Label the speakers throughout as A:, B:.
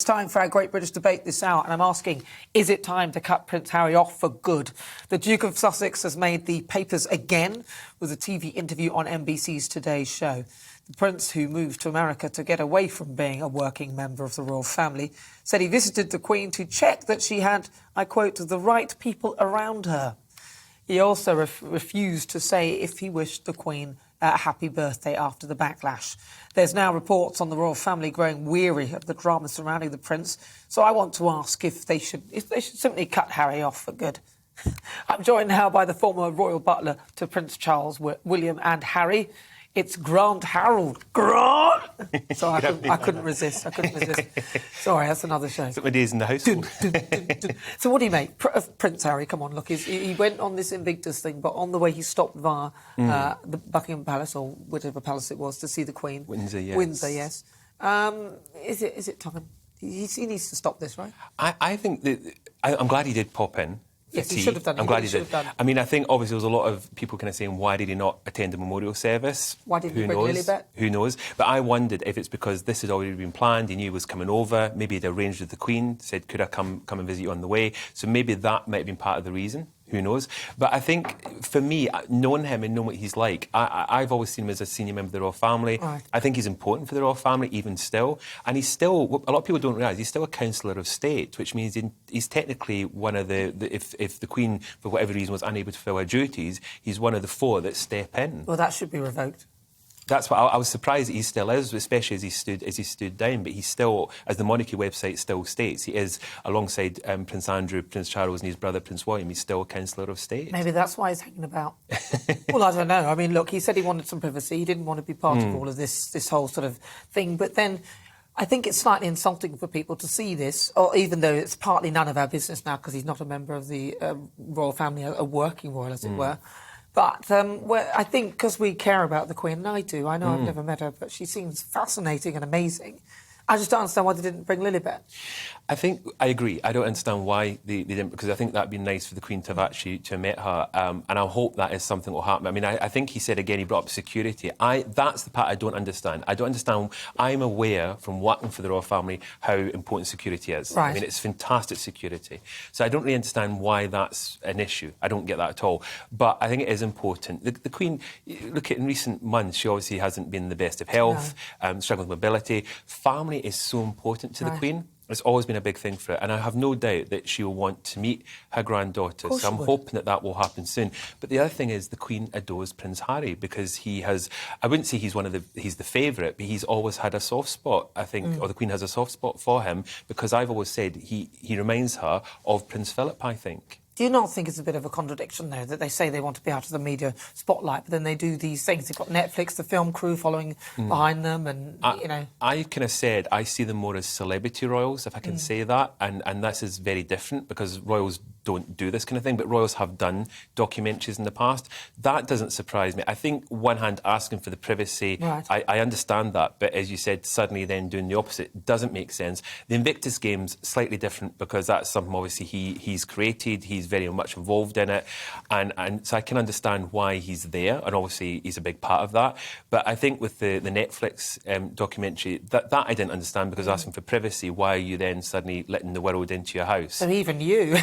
A: It's time for our Great British Debate this hour, and I'm asking, is it time to cut Prince Harry off for good? The Duke of Sussex has made the papers again with a TV interview on NBC's Today Show. The Prince, who moved to America to get away from being a working member of the royal family, said he visited the Queen to check that she had, I quote, the right people around her. He also refused to say if he wished the Queen a happy birthday after the backlash. There's now reports on the royal family growing weary of the drama surrounding the Prince. So I want to ask if they should simply cut Harry off for good. I'm joined now by the former royal butler to Prince Charles, William and Harry. It's Grant Harold. Grant! Sorry, I couldn't resist. Sorry, that's another show.
B: Some ideas in the household.
A: So what do you make of Prince Harry? Come on, look, he went on this Invictus thing, but on the way he stopped via the Buckingham Palace, or whatever palace it was, to see the Queen.
B: Windsor, yes.
A: Windsor, yes. Is it time? He needs to stop this, right?
B: I think that... I'm glad he did pop in.
A: Yes, he should have done it.
B: I'm glad he did. I mean, I think obviously there was a lot of people kind of saying, why did he not attend a memorial service?
A: Why didn't he bring Lilibet?
B: Who knows? But I wondered if it's because this had already been planned, he knew he was coming over, maybe he'd arranged with the Queen, said, could I come and visit you on the way? So maybe that might have been part of the reason. Who knows? But I think, for me, knowing him and knowing what he's like, I've always seen him as a senior member of the royal family. Right. I think he's important for the royal family, even still. And he's still, a lot of people don't realise, he's still a councillor of state, which means he's technically one of if the Queen, for whatever reason, was unable to fulfil her duties, he's one of the four that step in.
A: Well, that should be revoked.
B: That's what I was surprised that he still is, especially as he stood down. But he's still, as the monarchy website still states, he is, alongside Prince Andrew, Prince Charles and his brother Prince William, he's still a councillor of state.
A: Maybe that's why he's hanging about. Well, I don't know. I mean, look, he said he wanted some privacy. He didn't want to be part of all of this whole sort of thing. But then I think it's slightly insulting for people to see this, or even though it's partly none of our business now because he's not a member of the royal family, a working royal, as it were. But I think because we care about the Queen, and I do, I know I've never met her, but she seems fascinating and amazing. I just don't understand why they didn't bring Lilibet. I agree. I don't understand why they didn't, because I think that'd be nice for the Queen to have actually met her, and I hope that is something that will happen. I mean, I think he said again, he brought up security. That's the part I don't understand. I don't understand. I'm aware from working for the royal family how important security is. Right. I mean, it's fantastic security. So I don't really understand why that's an issue. I don't get that at all. But I think it is important. The Queen, look at in recent months, she obviously hasn't been in the best of health, struggling with mobility. Family is so important to the Queen. It's always been a big thing for her, and I have no doubt that she will want to meet her granddaughter. So I'm hoping that will happen soon. But the other thing is the Queen adores Prince Harry because he has, I wouldn't say he's the favourite, but he's always had a soft spot, I think, or the Queen has a soft spot for him, because I've always said he reminds her of Prince Philip, I think. Do you not think it's a bit of a contradiction, though, that they say they want to be out of the media spotlight, but then they do these things? They've got Netflix, the film crew following behind them, and, you know...
B: I kind of said I see them more as celebrity royals, if I can say that, and this is very different, because royals don't do this kind of thing, but royals have done documentaries in the past. That doesn't surprise me. I think, one hand, asking for the privacy, I understand that, but as you said, suddenly then doing the opposite doesn't make sense. The Invictus Games, slightly different, because that's something, obviously, he's created, he's very much involved in it, and so I can understand why he's there, and obviously he's a big part of that. But I think with the Netflix documentary, that I didn't understand, because asking for privacy, why are you then suddenly letting the world into your house?
A: So even you.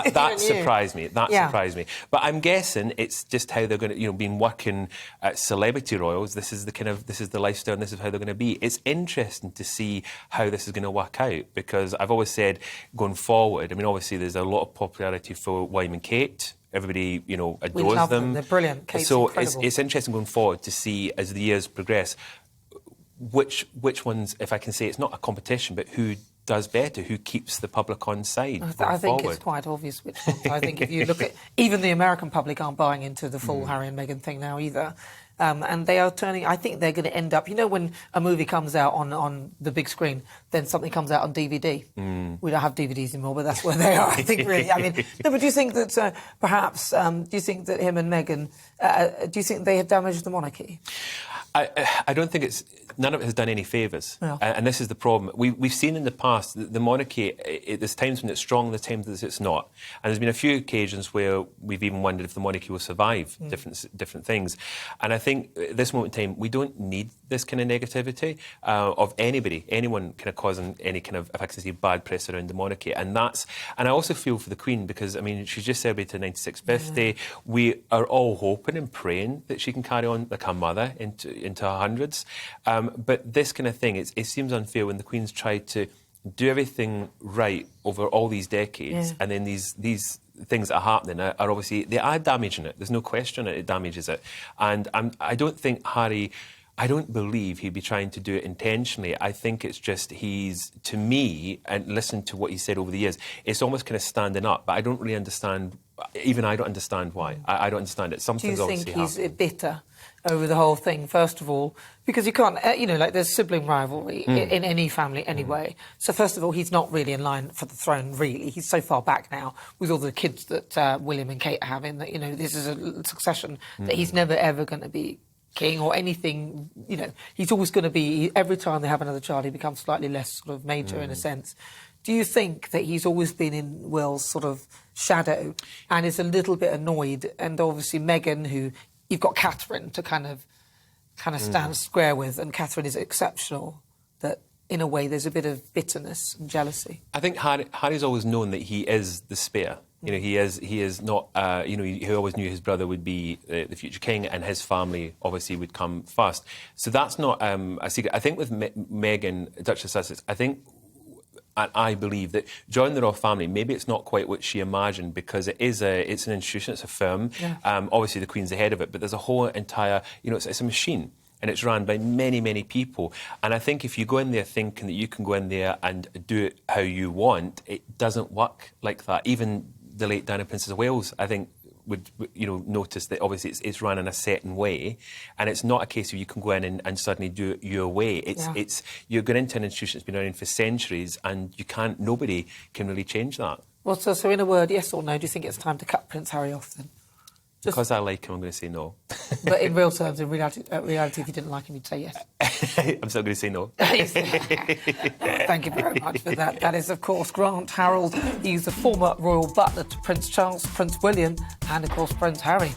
B: That surprised me. Surprised me. But I'm guessing it's just how they're going to, been working at celebrity royals. This is the lifestyle, and this is how they're going to be. It's interesting to see how this is going to work out, because I've always said, going forward, I mean, obviously there's a lot of popularity for William and Kate. Everybody, adores
A: we love them. They're brilliant. Kate's
B: so
A: incredible.
B: It's interesting going forward to see, as the years progress, which ones, if I can say, it's not a competition, but who does better, who keeps the public on side.
A: I think it's quite obvious which ones. I think if you look at, even the American public aren't buying into the full Harry and Meghan thing now either. And they are turning, I think they're going to end up, when a movie comes out on the big screen, then something comes out on DVD. We don't have DVDs anymore, but that's where they are, I think, really. I mean, no, but do you think that perhaps, do you think that him and Meghan, do you think they have damaged the monarchy?
B: I don't think it's none of it has done any favours.
A: Yeah.
B: And this is the problem. We've seen in the past that the monarchy, there's times when it's strong, there's times when it's not. And there's been a few occasions where we've even wondered if the monarchy will survive different things. And I think at this moment in time, we don't need this kind of negativity of anyone kind of causing any kind of, if I can say, bad press around the monarchy. And I also feel for the Queen because, I mean, she's just celebrated her 96th birthday. We are all hoping and praying that she can carry on like her mother into her hundreds. But this kind of thing, it seems unfair when the Queen's tried to do everything right over all these decades, and then these things that are happening are obviously, they are damaging it. There's no question it damages it. And I don't think Harry... I don't believe he'd be trying to do it intentionally. I think it's just to me, and listen to what he said over the years, it's almost kind of standing up, but I don't really understand, even I don't understand why. I don't understand it. Something's obviously happening.
A: Do you think he's bitter over the whole thing, first of all? Because you can't, like there's sibling rivalry in any family anyway. So first of all, he's not really in line for the throne, really. He's so far back now with all the kids that William and Kate are having that, this is a succession that he's never, ever going to be king or anything, he's always going to be, every time they have another child, he becomes slightly less sort of major in a sense. Do you think that he's always been in Will's sort of shadow and is a little bit annoyed? And obviously Meghan, who you've got Catherine to kind of stand square with, and Catherine is exceptional, that in a way there's a bit of bitterness and jealousy.
B: I think Harry's always known that he is the spare. He is not, he always knew his brother would be the future king and his family obviously would come first. So that's not a secret. I think with Meghan, Duchess of Sussex, I believe that joining the royal family, maybe it's not quite what she imagined because it's an institution, it's a firm. Yeah. Obviously the Queen's the head of it, but there's a whole entire, it's a machine. And it's run by many, many people. And I think if you go in there thinking that you can go in there and do it how you want, it doesn't work like that. Even the late Diana, Princess of Wales, I think, would notice that obviously it's run in a certain way, and it's not a case of you can go in and suddenly do it your way. It's you're going into an institution that's been around for centuries, and nobody can really change that.
A: Well, so in a word, yes or no, do you think it's time to cut Prince Harry off then?
B: Because I like him, I'm going to say no.
A: But in real terms, in reality, if you didn't like him, you'd say yes.
B: I'm still going to say no.
A: Thank you very much for that. That is, of course, Grant Harold. He's the former royal butler to Prince Charles, Prince William, and, of course, Prince Harry.